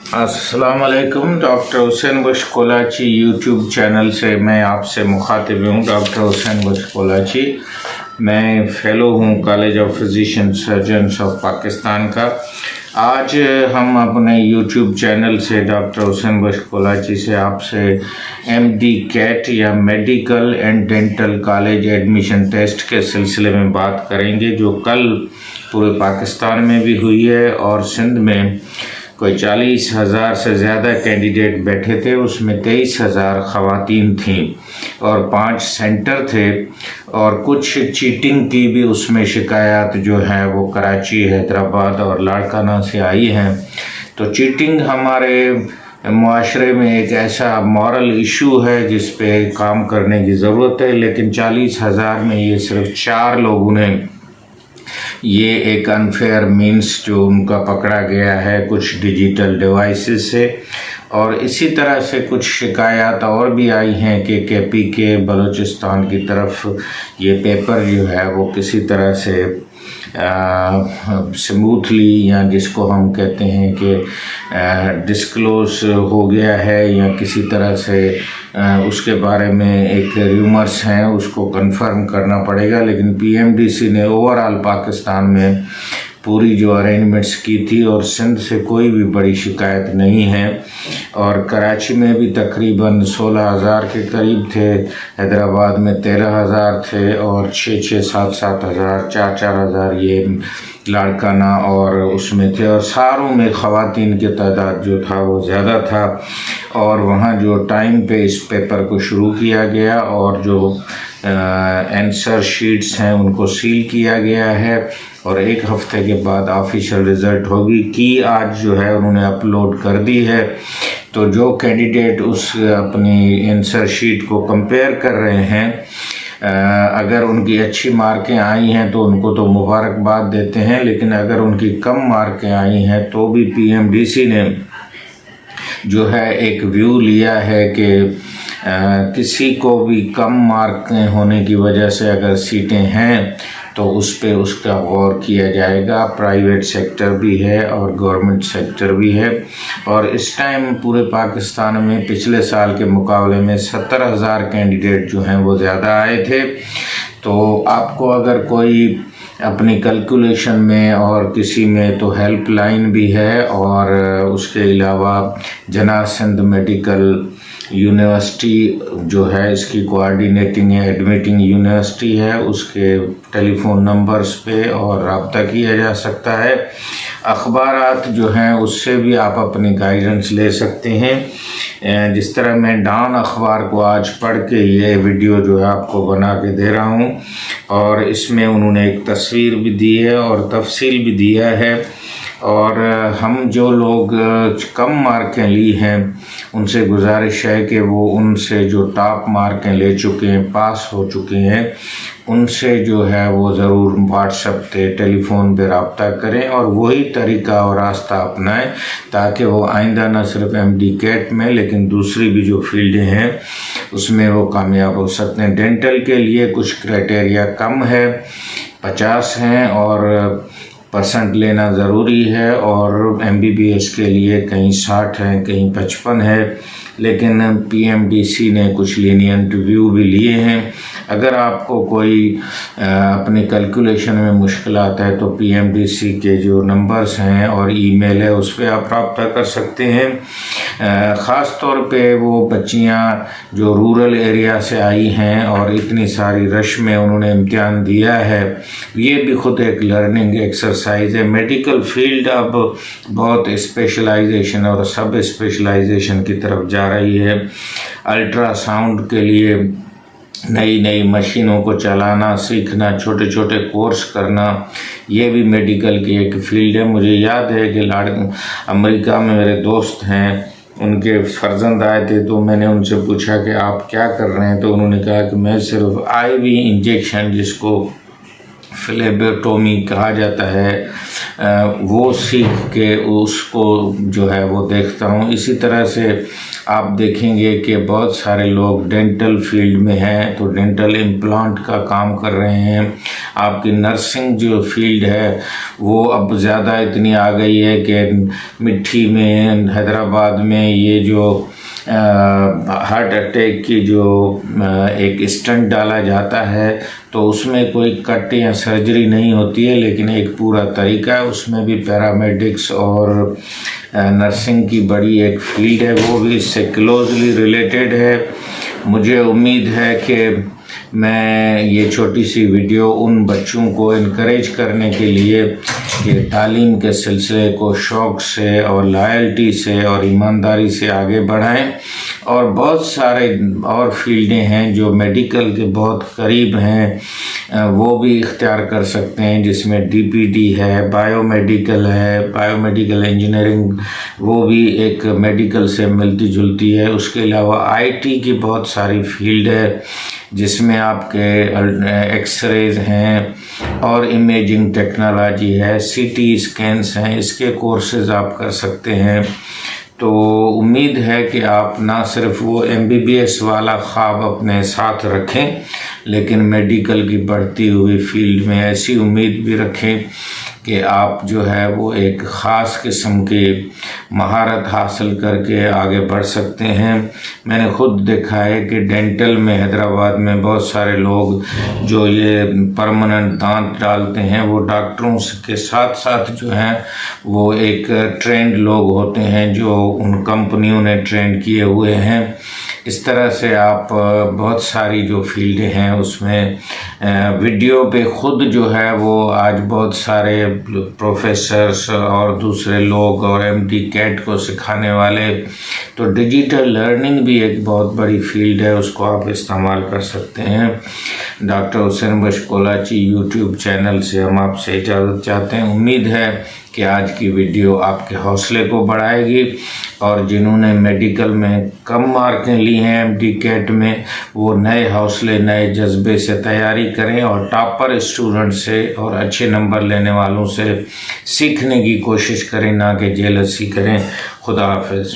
अस्सलाम वालेकुम। Doctor Hussain Bakhsh कोलाची YouTube channel से मैं आपसे मुखातिब हूँ। डॉक्टर हुसैन बख्श कोलाची, मैं फ़ेलो हूँ college of physician surgeons of Pakistan का। आज हम अपने यूट्यूब चैनल से डॉक्टर हुसैन बख्श कोलाची से आपसे MD कैट या medical and dental college admission test के सिलसिले में बात करेंगे, जो कल पूरे पाकिस्तान में भी हुई है और सिंध में कोई 40,000 से ज़्यादा कैंडिडेट बैठे थे। उसमें 23,000 ख़वातीन थीं और 5 सेंटर थे और कुछ चीटिंग की भी उसमें शिकायत जो है वो कराची, हैदराबाद और लाड़काना से आई हैं। तो चीटिंग हमारे मुआशरे में एक ऐसा मॉरल इशू है जिस पे काम करने की ज़रूरत है, लेकिन 40,000 में ये सिर्फ 4 लोगों ने ये एक अनफेयर मीन्स जो उनका पकड़ा गया है कुछ डिजिटल डिवाइसेस से। और इसी तरह से कुछ शिकायत और भी आई हैं कि KP के बलूचिस्तान की तरफ ये पेपर जो है वो किसी तरह से स्मूथली, या जिसको हम कहते हैं कि डिस्क्लोज हो गया है, या किसी तरह से उसके बारे में एक र्यूमर्स हैं, उसको कंफर्म करना पड़ेगा। लेकिन PMDC ने ओवरऑल पाकिस्तान में पूरी जो अरेंजमेंट्स की थी और सिंध से कोई भी बड़ी शिकायत नहीं है। और कराची में भी तकरीबन 16,000 के करीब थे, हैदराबाद में 13,000 थे और 6,000, 7,000, 4,000 ये लाड़काना और उसमें थे। और सारों में ख़वातीन की तादाद जो था वो ज़्यादा था। और वहाँ जो टाइम पे इस पेपर को शुरू किया गया और जो आंसर शीट्स हैं उनको सील किया गया है और 1 हफ्ते के बाद ऑफिशियल रिज़ल्ट होगी कि आज जो है उन्होंने अपलोड कर दी है। तो जो कैंडिडेट उस अपनी आंसर शीट को कंपेयर कर रहे हैं, अगर उनकी अच्छी मार्कें आई हैं तो उनको तो मुबारकबाद देते हैं, लेकिन अगर उनकी कम मार्कें आई हैं तो भी PMDC ने जो है एक व्यू लिया है कि किसी को भी कम मार्कें होने की वजह से अगर सीटें हैं तो उस पे उसका गौर किया जाएगा। प्राइवेट सेक्टर भी है और गवर्नमेंट सेक्टर भी है। और इस टाइम पूरे पाकिस्तान में पिछले साल के मुकाबले में 70,000 कैंडिडेट जो हैं वो ज़्यादा आए थे। तो आपको अगर कोई अपनी कैलकुलेशन में और किसी में तो हेल्पलाइन भी है, और उसके अलावा जना सिंध मेडिकल यूनिवर्सिटी जो है इसकी कोऑर्डिनेटिंग एडमिटिंग यूनिवर्सिटी है, उसके टेलीफोन नंबर्स पे और रब्ता किया जा सकता है। अखबारात जो हैं उससे भी आप अपनी गाइडेंस ले सकते हैं। जिस तरह मैं डॉन अखबार को आज पढ़ के ये वीडियो जो है आपको बना के दे रहा हूँ, और इसमें उन्होंने एक तस्वीर भी दी है और तफसील भी दिया है। और हम जो लोग कम मार्कें ली हैं उनसे गुजारिश है कि वो उनसे जो टॉप मार्कें ले चुके हैं, पास हो चुके हैं, उनसे जो है वो ज़रूर व्हाट्सएप पे, टेलीफोन पे रब्ता करें और वही तरीका और रास्ता अपनाएं, ताकि वो आइंदा न सिर्फ MD कैट में लेकिन दूसरी भी जो फील्डें हैं उसमें वो कामयाब हो सकते हैं। डेंटल के लिए कुछ क्राइटेरिया कम है, 50 हैं और % लेना ज़रूरी है, और MBBS के लिए कहीं 60 हैं, कहीं 55 है, लेकिन PMDC ने कुछ लीनियंट व्यू भी लिए हैं। अगर आपको कोई अपनी कैलकुलेशन में मुश्किलात है तो PMDC के जो नंबर्स हैं और ईमेल है उस पर आप रब्ता कर सकते हैं। ख़ास तौर पे वो बच्चियां जो रूरल एरिया से आई हैं और इतनी सारी रश में उन्होंने इम्तिहान दिया है, ये भी ख़ुद एक लर्निंग एक्सरसाइज है। मेडिकल फील्ड अब बहुत स्पेशलाइजेशन और सब स्पेशलाइजेशन की तरफ जा रही है। अल्ट्रासाउंड के लिए नई नई मशीनों को चलाना सीखना, छोटे छोटे कोर्स करना, ये भी मेडिकल की एक फील्ड है। मुझे याद है कि अमेरिका में मेरे दोस्त हैं, उनके फर्जंद आए थे तो मैंने उनसे पूछा कि आप क्या कर रहे हैं, तो उन्होंने कहा कि मैं सिर्फ IV इंजेक्शन, जिसको फ्लेबोटोमी कहा जाता है, وہ سیکھ کے اس کو جو ہے وہ دیکھتا ہوں۔ اسی طرح سے آپ دیکھیں گے کہ بہت سارے لوگ ڈینٹل فیلڈ میں ہیں تو ڈینٹل امپلانٹ کا کام کر رہے ہیں۔ آپ کی نرسنگ جو فیلڈ ہے وہ اب زیادہ اتنی آ گئی ہے کہ مٹھی میں حیدرآباد میں یہ جو ہارٹ اٹیک کی جو ایک اسٹنٹ ڈالا جاتا ہے تو اس میں کوئی کٹ یا سرجری نہیں ہوتی ہے، لیکن ایک پورا طریقہ ہے، اس میں بھی پیرامیڈکس اور نرسنگ کی بڑی ایک فیلڈ ہے، وہ بھی اس سے کلوزلی ریلیٹڈ ہے۔ مجھے امید ہے کہ میں یہ چھوٹی سی ویڈیو ان بچوں کو انکریج کرنے کے لیے کہ تعلیم کے سلسلے کو شوق سے اور لائلٹی سے اور ایمانداری سے آگے بڑھائیں، اور بہت سارے اور فیلڈیں ہیں جو میڈیکل کے بہت قریب ہیں، وہ بھی اختیار کر سکتے ہیں، جس میں ڈی پی ڈی ہے، بائیو میڈیکل انجینئرنگ، وہ بھی ایک میڈیکل سے ملتی جلتی ہے۔ اس کے علاوہ آئی ٹی کی بہت ساری فیلڈ ہے جس میں آپ کے ایکس ریز ہیں اور امیجنگ ٹیکنالوجی ہے، سی ٹی اسکینس ہیں، اس کے کورسز آپ کر سکتے ہیں۔ تو امید ہے کہ آپ نہ صرف وہ ایم بی بی ایس والا خواب اپنے ساتھ رکھیں، لیکن میڈیکل کی بڑھتی ہوئی فیلڈ میں ایسی امید بھی رکھیں کہ آپ جو ہے وہ ایک خاص قسم کی مہارت حاصل کر کے آگے بڑھ سکتے ہیں۔ میں نے خود دیکھا ہے کہ ڈینٹل میں حیدرآباد میں بہت سارے لوگ جو یہ پرماننٹ دانت ڈالتے ہیں وہ ڈاکٹروں کے ساتھ ساتھ جو ہیں وہ ایک ٹرینڈ لوگ ہوتے ہیں جو ان کمپنیوں نے ٹرینڈ کیے ہوئے ہیں۔ اس طرح سے آپ بہت ساری جو فیلڈیں ہیں اس میں ویڈیو پہ خود جو ہے وہ آج بہت سارے پروفیسرز اور دوسرے لوگ اور ایم ڈی کیٹ کو سکھانے والے، تو ڈیجیٹل لرننگ بھی ایک بہت بڑی فیلڈ ہے، اس کو آپ استعمال کر سکتے ہیں۔ ڈاکٹر حسین بخش کولاچی یوٹیوب چینل سے ہم آپ سے اجازت چاہتے ہیں۔ امید ہے کہ آج کی ویڈیو آپ کے حوصلے کو بڑھائے گی، اور جنہوں نے میڈیکل میں کم مارکیں لی ہیں ایم ڈی کیٹ میں، وہ نئے حوصلے نئے جذبے سے تیاری کریں اور ٹاپر اسٹوڈنٹ سے اور اچھے نمبر لینے والوں سے سیکھنے کی کوشش کریں، نہ کہ جیلسی کریں۔ خدا حافظ۔